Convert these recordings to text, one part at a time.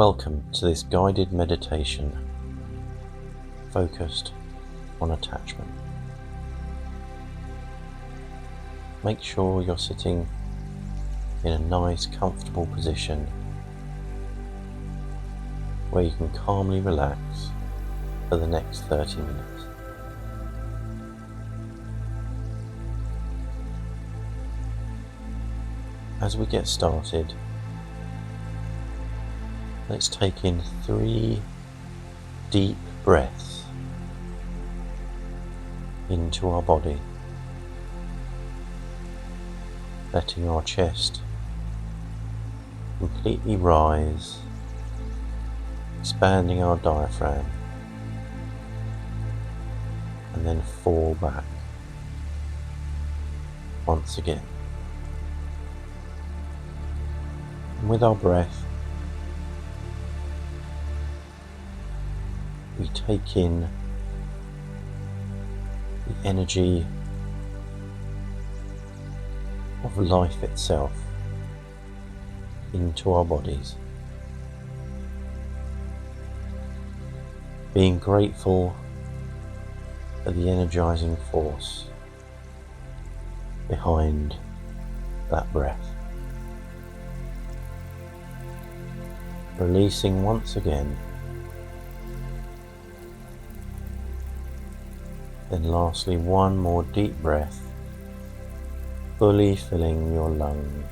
Welcome to this guided meditation focused on attachment. Make sure you're sitting in a nice, comfortable position where you can calmly relax for the next 30 minutes. As we get started, let's take in 3 deep breaths into our body, letting our chest completely rise, expanding our diaphragm, and then fall back once again. And with our breath, we take in the energy of life itself into our bodies, being grateful for the energizing force behind that breath. Releasing once again. Then lastly, one more deep breath, fully filling your lungs.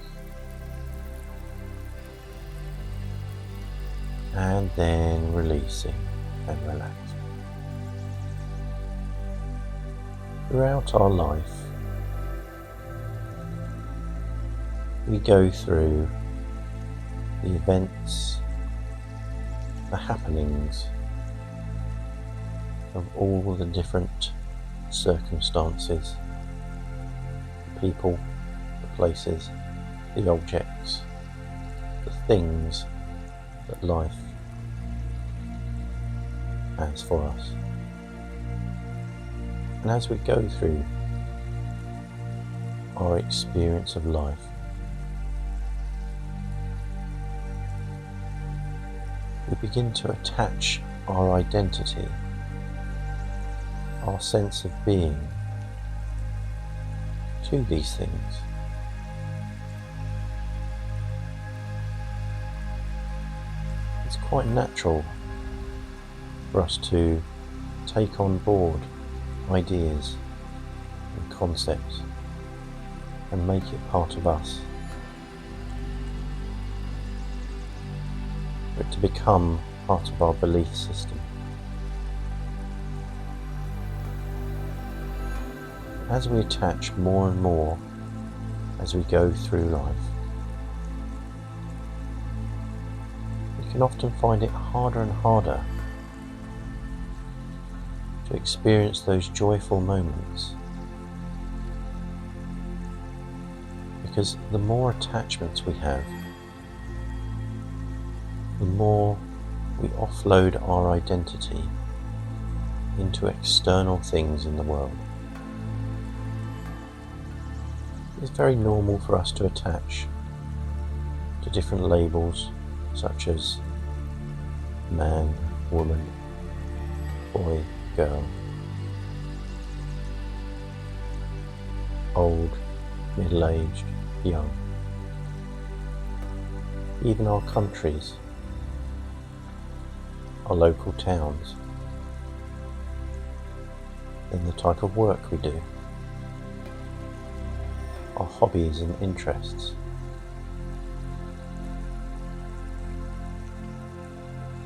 And then releasing and relaxing. Throughout our life, we go through the events, the happenings of all the different circumstances, the people, the places, the objects, the things that life has for us. And as we go through our experience of life, we begin to attach our identity, our sense of being, to these things. It's quite natural for us to take on board ideas and concepts and make it part of us, for it to become part of our belief system. As we attach more and more as we go through life, we can often find it harder and harder to experience those joyful moments, because the more attachments we have, the more we offload our identity into external things in the world. It's very normal for us to attach to different labels such as man, woman, boy, girl, old, middle-aged, young. Even our countries, our local towns, and the type of work we do, our hobbies and interests.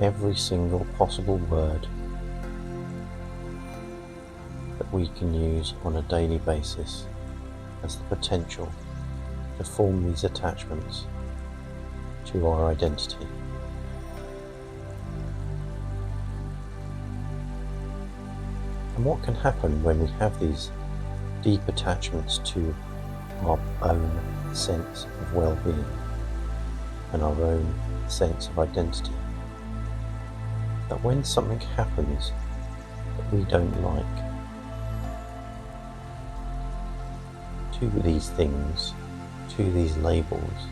Every single possible word that we can use on a daily basis has the potential to form these attachments to our identity. And what can happen when we have these deep attachments to our own sense of well-being and our own sense of identity? That when something happens that we don't like to these things, to these labels,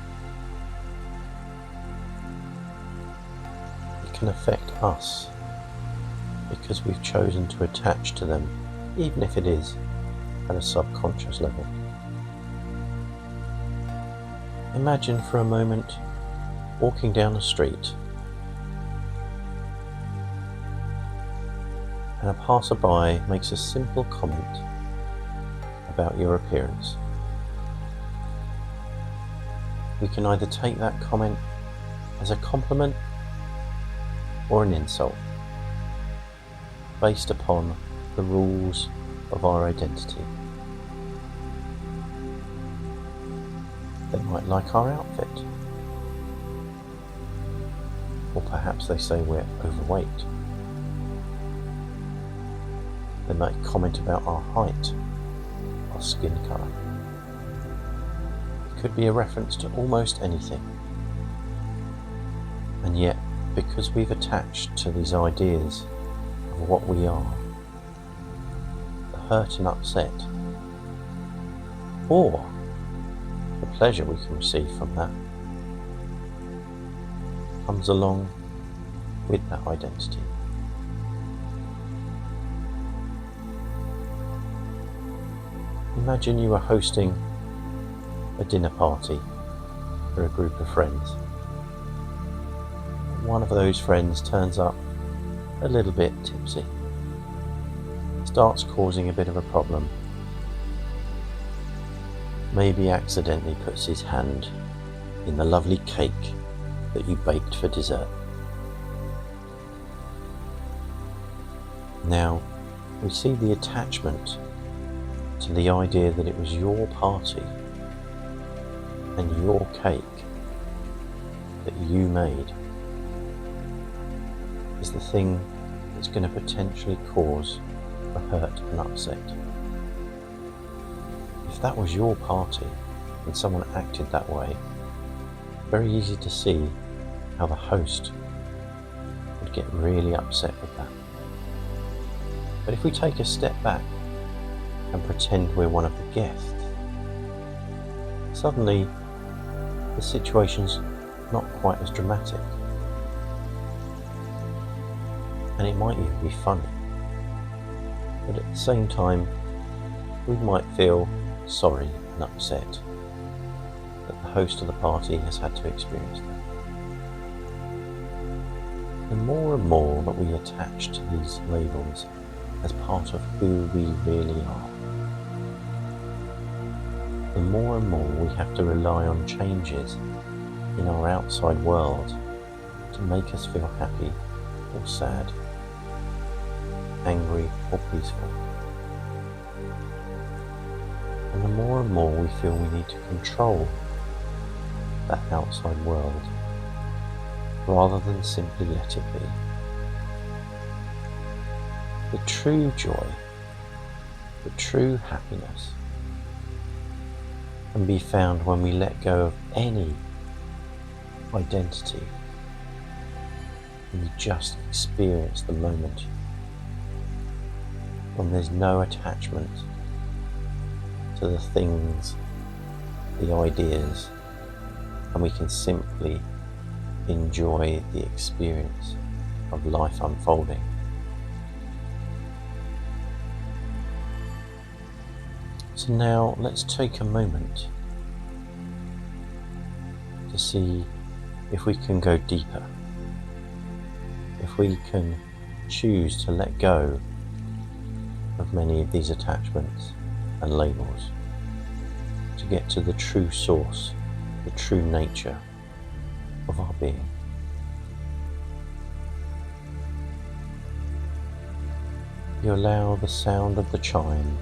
can affect us because we've chosen to attach to them, even if it is at a subconscious level. Imagine for a moment walking down the street and a passerby makes a simple comment about your appearance. We can either take that comment as a compliment or an insult, based upon the rules of our identity. They might like our outfit, or perhaps they say we're overweight. They might comment about our height, our skin colour. It could be a reference to almost anything. And yet, because we've attached to these ideas of what we are, the hurt and upset, or the pleasure we can receive from that, comes along with that identity. Imagine you are hosting a dinner party for a group of friends. One of those friends turns up a little bit tipsy, starts causing a bit of a problem, maybe accidentally puts his hand in the lovely cake that you baked for dessert. Now, we see the attachment to the idea that it was your party and your cake that you made is the thing that's going to potentially cause a hurt and upset. If that was your party and someone acted that way, very easy to see how the host would get really upset with that. But if we take a step back and pretend we're one of the guests, suddenly the situation's not quite as dramatic. And it might even be funny. But at the same time, we might feel sorry and upset that the host of the party has had to experience that. The more and more that we attach to these labels as part of who we really are, the more and more we have to rely on changes in our outside world to make us feel happy or sad, angry or peaceful. And the more and more we feel we need to control that outside world rather than simply let it be. The true joy, the true happiness can be found when we let go of any identity and we just experience the moment, when there's no attachment to the things, the ideas, and we can simply enjoy the experience of life unfolding. So now let's take a moment to see if we can go deeper, if we can choose to let go of many of these attachments and labels to get to the true source, the true nature of our being. You allow the sound of the chime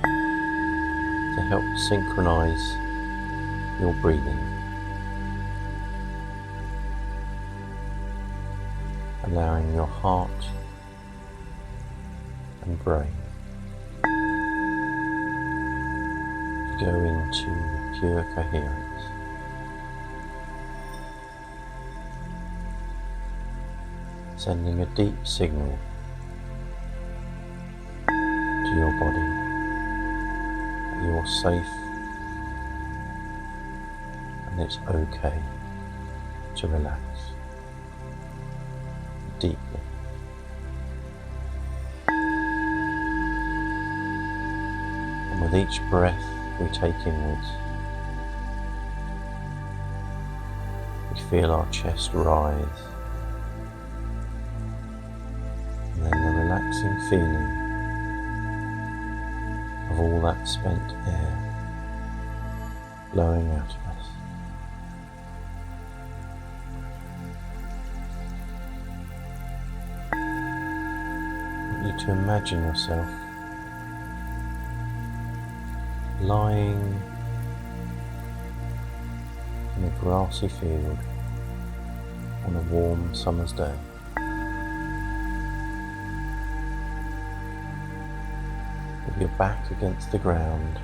to help synchronize your breathing, allowing your heart and brain to go into pure coherence. Sending a deep signal to your body that you're safe and it's okay to relax. deeply. And with each breath we take inwards, we feel our chest rise, and then the relaxing feeling of all that spent air blowing out of us. I want you to imagine yourself lying in a grassy field on a warm summer's day. With your back against the ground,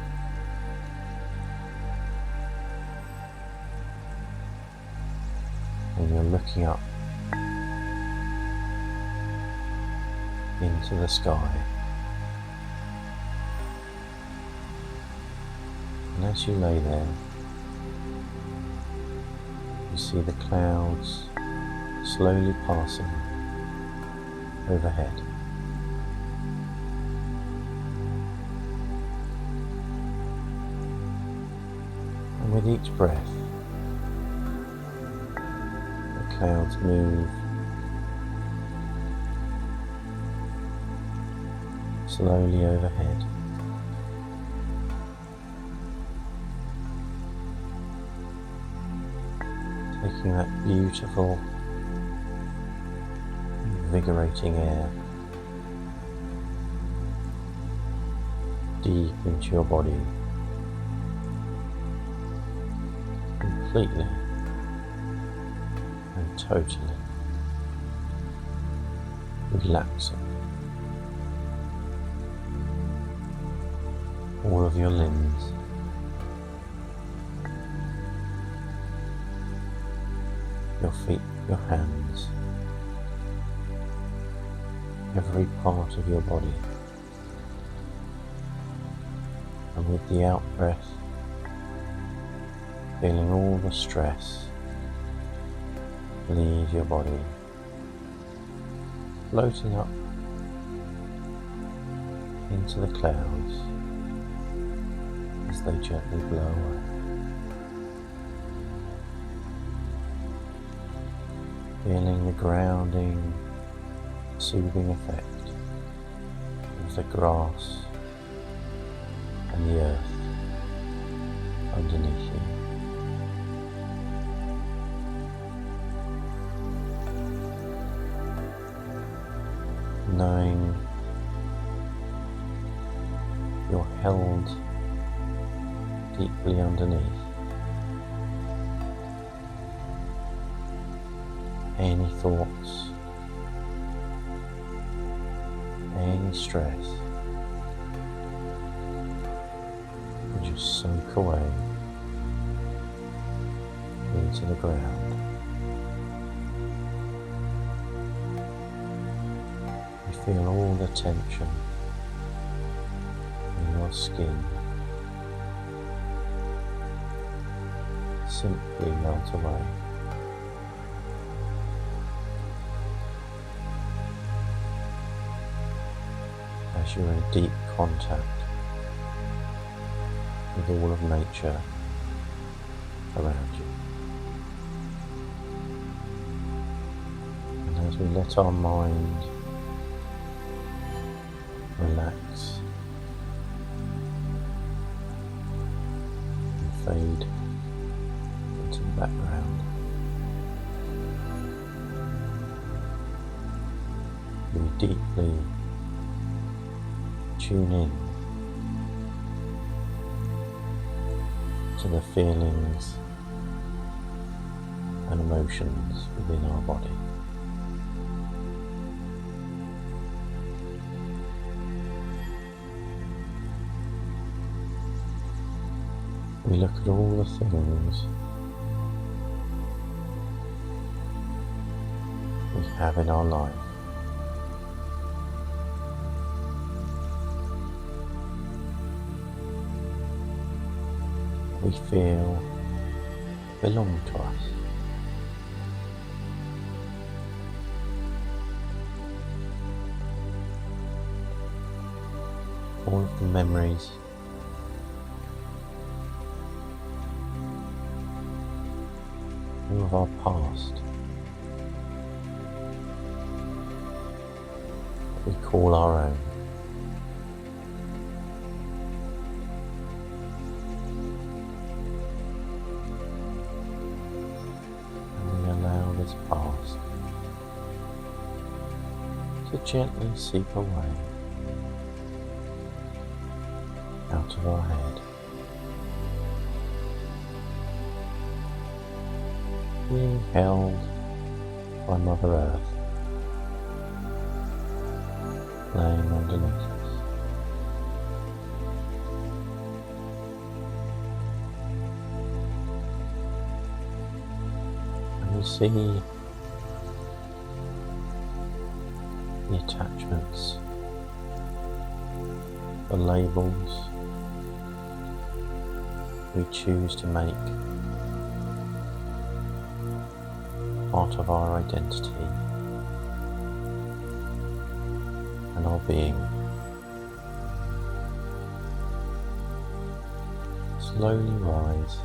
and you're looking up into the sky. And as you lay there, you see the clouds slowly passing overhead. And with each breath, the clouds move slowly overhead. Taking that beautiful, invigorating air deep into your body, completely and totally relaxing all of your limbs, your feet, your hands, every part of your body. And with the out breath, feeling all the stress leave your body, floating up into the clouds as they gently blow away. Feeling the grounding, soothing effect of the grass and the earth underneath you. Knowing you're held deeply underneath any thoughts, any stress, will just soak away into the ground. You feel all the tension in your skin simply melt away. As you're in deep contact with all of nature around you. And as we let our mind relax and fade into the background, we deeply tune in to the feelings and emotions within our body. We look at all the things we have in our life. We feel belong to us. all of the memories, all of our past that we call our own. And we allow this past to gently seep away out of our head, being held by Mother Earth, laying underneath us. And we see the attachments, the labels we choose to make part of our identity and our being, slowly rise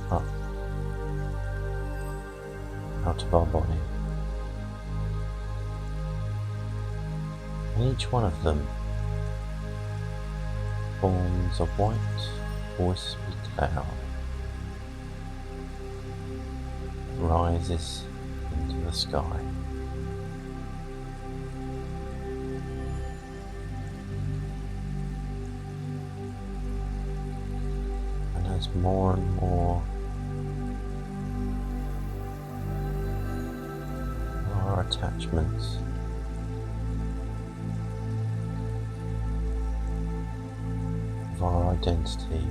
up out of our body. And each one of them forms a white, wispy cloud that rises into the sky. And as more and more of our attachments of our identity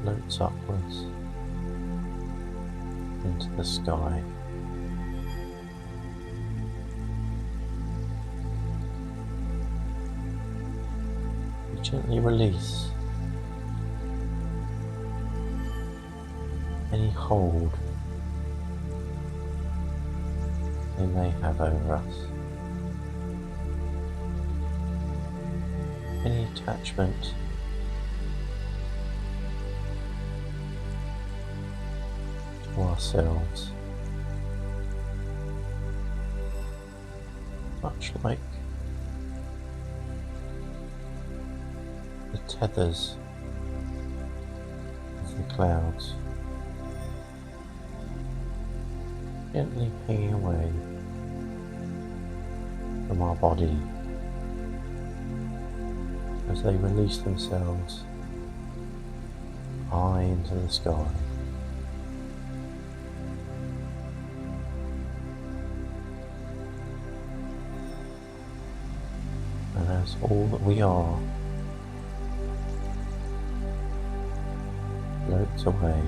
floats upwards into the sky, we gently release any hold they may have over us, any attachment to ourselves, much like the tethers of the clouds gently hanging away from our body as they release themselves high into the sky. And as all that we are floats away,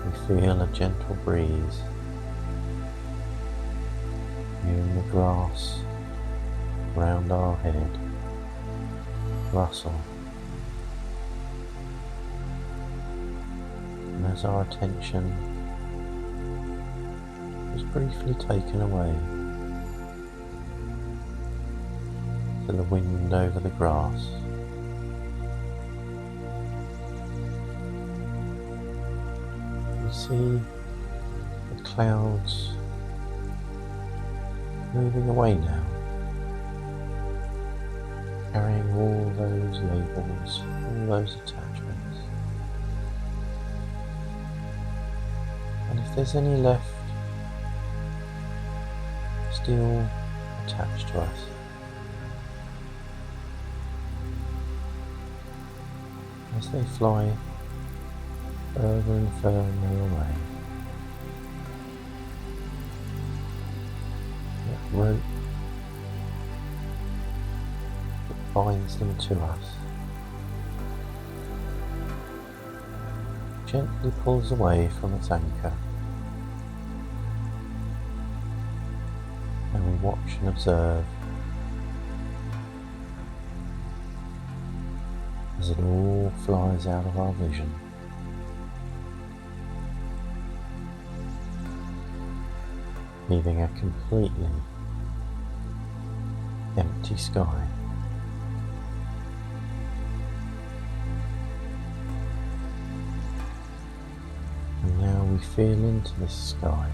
we feel a gentle breeze hearing the grass round our head rustle, and as our attention is briefly taken away to the wind over the grass, we see the clouds moving away now, carrying all those labels, all those attachments. And if there's any left still attached to us, as they fly further and further away, that rope that binds them to us gently pulls away from its anchor, and we watch and observe as it all flies out of our vision leaving a completely empty sky. And now we feel into this sky,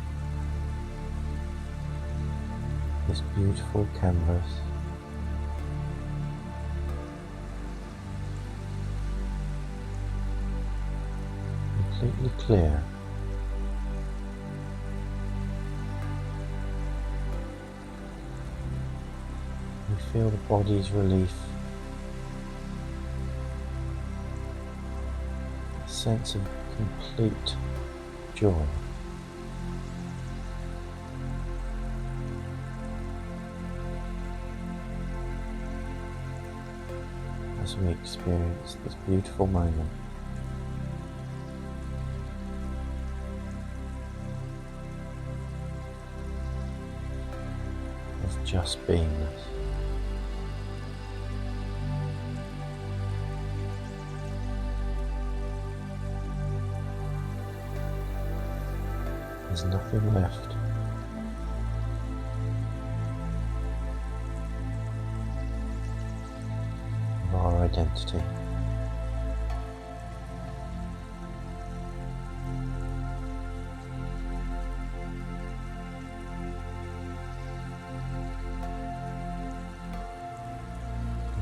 this beautiful canvas, completely clear. We feel the body's relief, a sense of complete joy. As we experience this beautiful moment of just beingness. There's nothing left. Of our identity.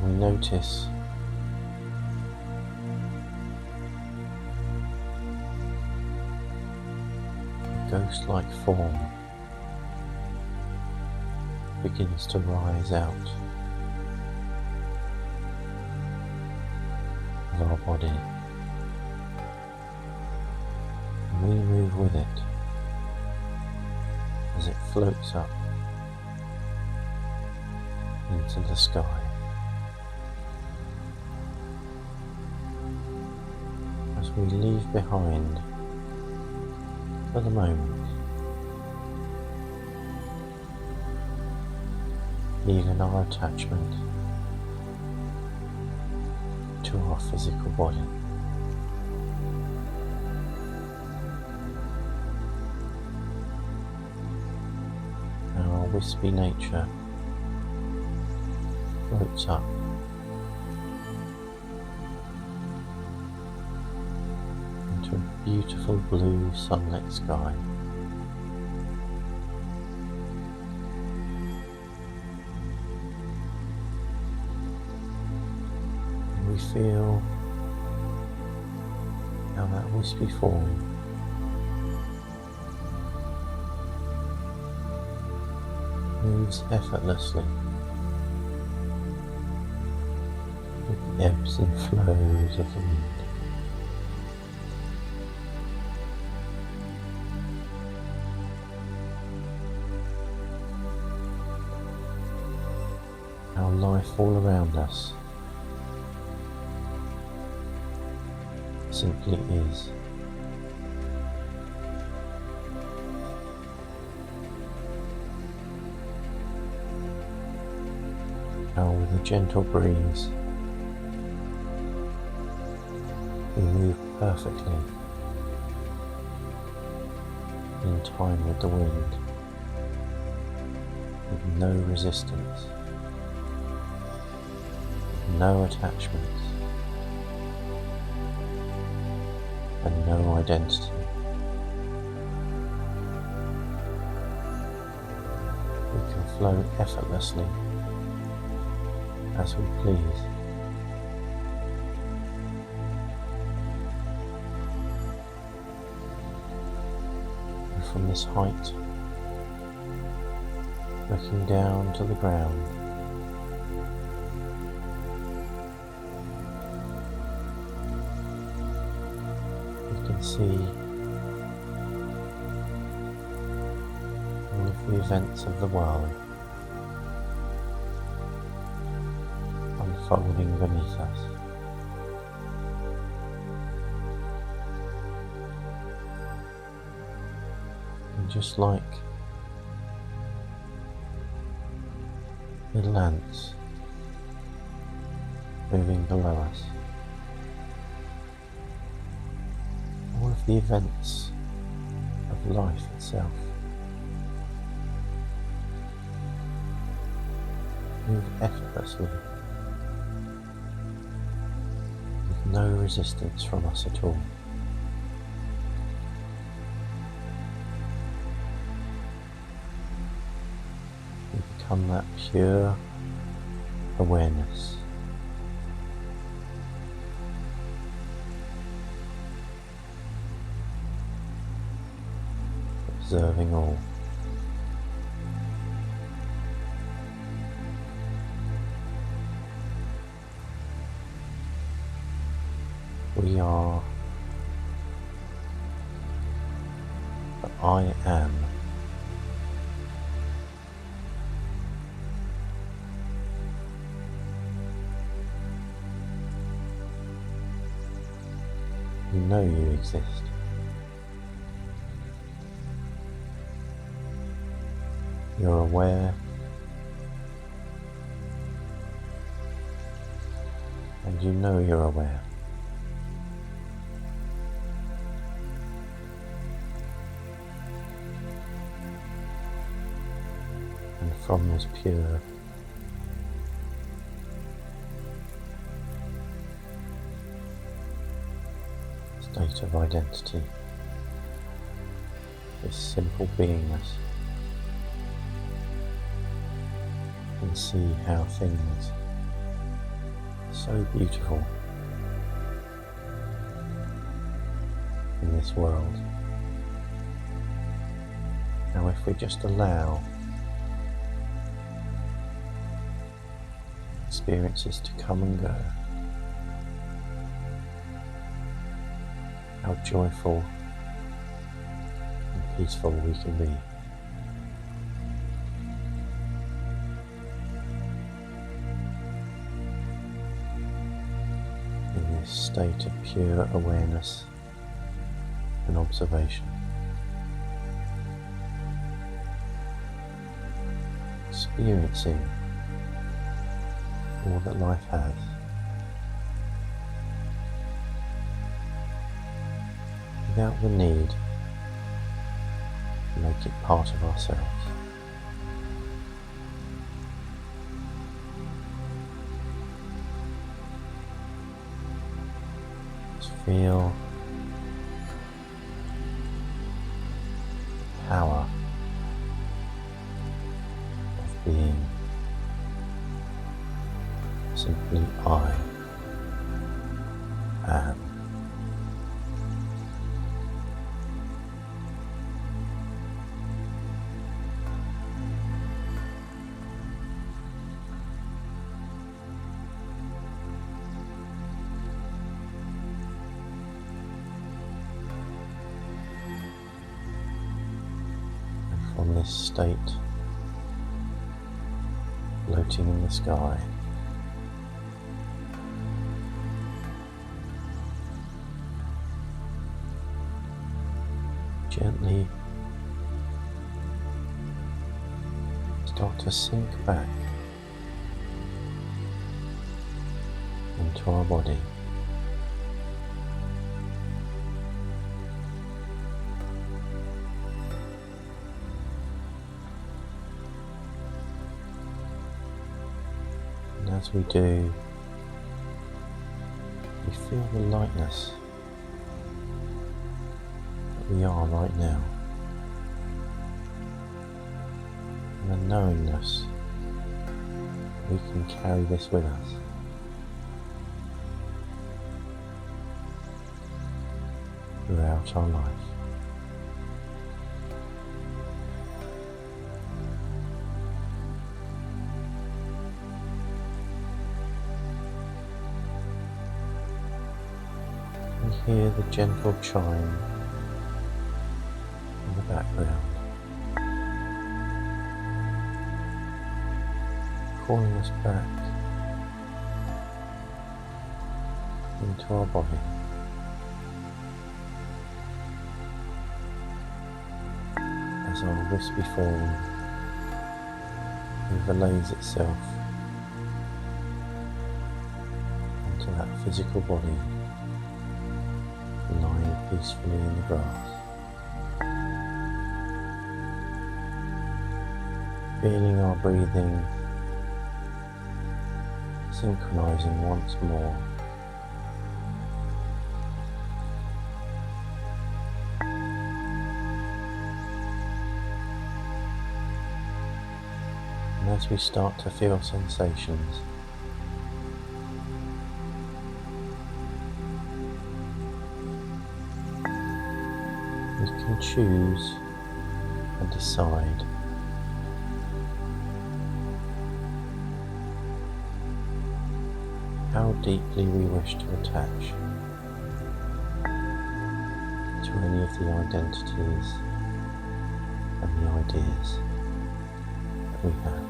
We notice ghost-like form begins to rise out of our body, and we move with it as it floats up into the sky. As we leave behind, for the moment, even our attachment to our physical body. Our wispy nature floats up into a beautiful blue sunlit sky. And we feel how that wispy form moves effortlessly with the ebbs and flows of the wind. Our life all around us simply is. How with a gentle breeze we move perfectly in time with the wind, with no resistance, with no attachments, and no identity. We can flow effortlessly as we please. And from this height, looking down to the ground, we can see all of the events of the world unfolding beneath us. And just like little ants moving below us, all of the events of life itself move effortlessly, with no resistance from us at all. We become that pure awareness, observing all. We are the I am. You know you exist. You're aware, and you know you're aware. And from this pure state of identity, this simple beingness, you can see how things are so beautiful in this world. Now if we just allow experiences to come and go, how joyful and peaceful we can be. In this state of pure awareness and observation, experiencing all that life has, without the need to make it part of ourselves. Just feel the power of being simply I am. And from this state, floating in the sky, gently start to sink back into our body. And as we do, we feel the lightness we are right now, and the knowingness we can carry this with us throughout our life. We hear the gentle chime in the background, calling us back into our body. As our wispy form overlays itself onto that physical body, lying peacefully in the grass. Feeling our breathing synchronizing once more. And as we start to feel sensations, we can choose and decide how deeply we wish to attach to any of the identities and the ideas that we have.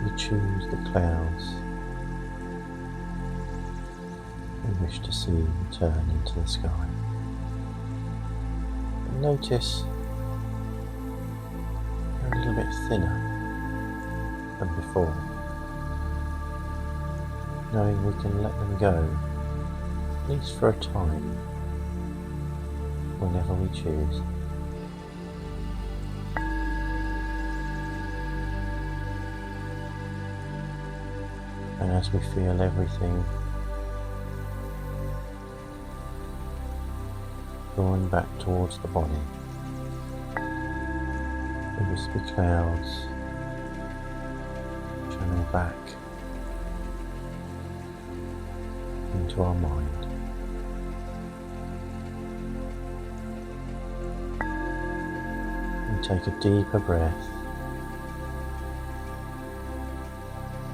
We choose the clouds we wish to see return into the sky. And notice they're a little bit thinner than before, knowing we can let them go, at least for a time, whenever we choose. And as we feel everything drawing back towards the body, the wispy clouds channel back into our mind. And take a deeper breath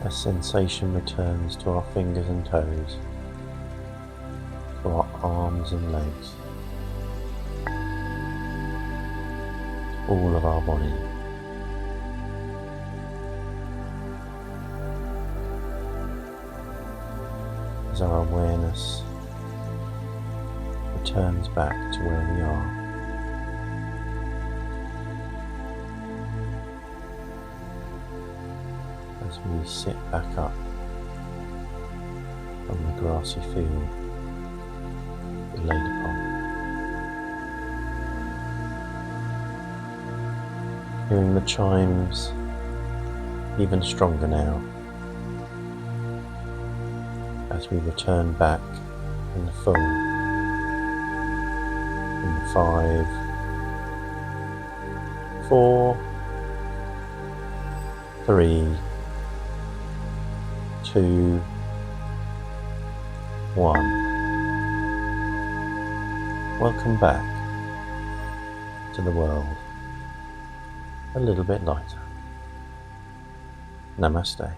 as sensation returns to our fingers and toes, to our arms and legs, to all of our body. As our awareness returns back to where we are. As we sit back up from the grassy field we laid upon. Hearing the chimes even stronger now as we return back in the full, in 5, 4, 3, 2, 1. Welcome back to the world a little bit lighter. Namaste.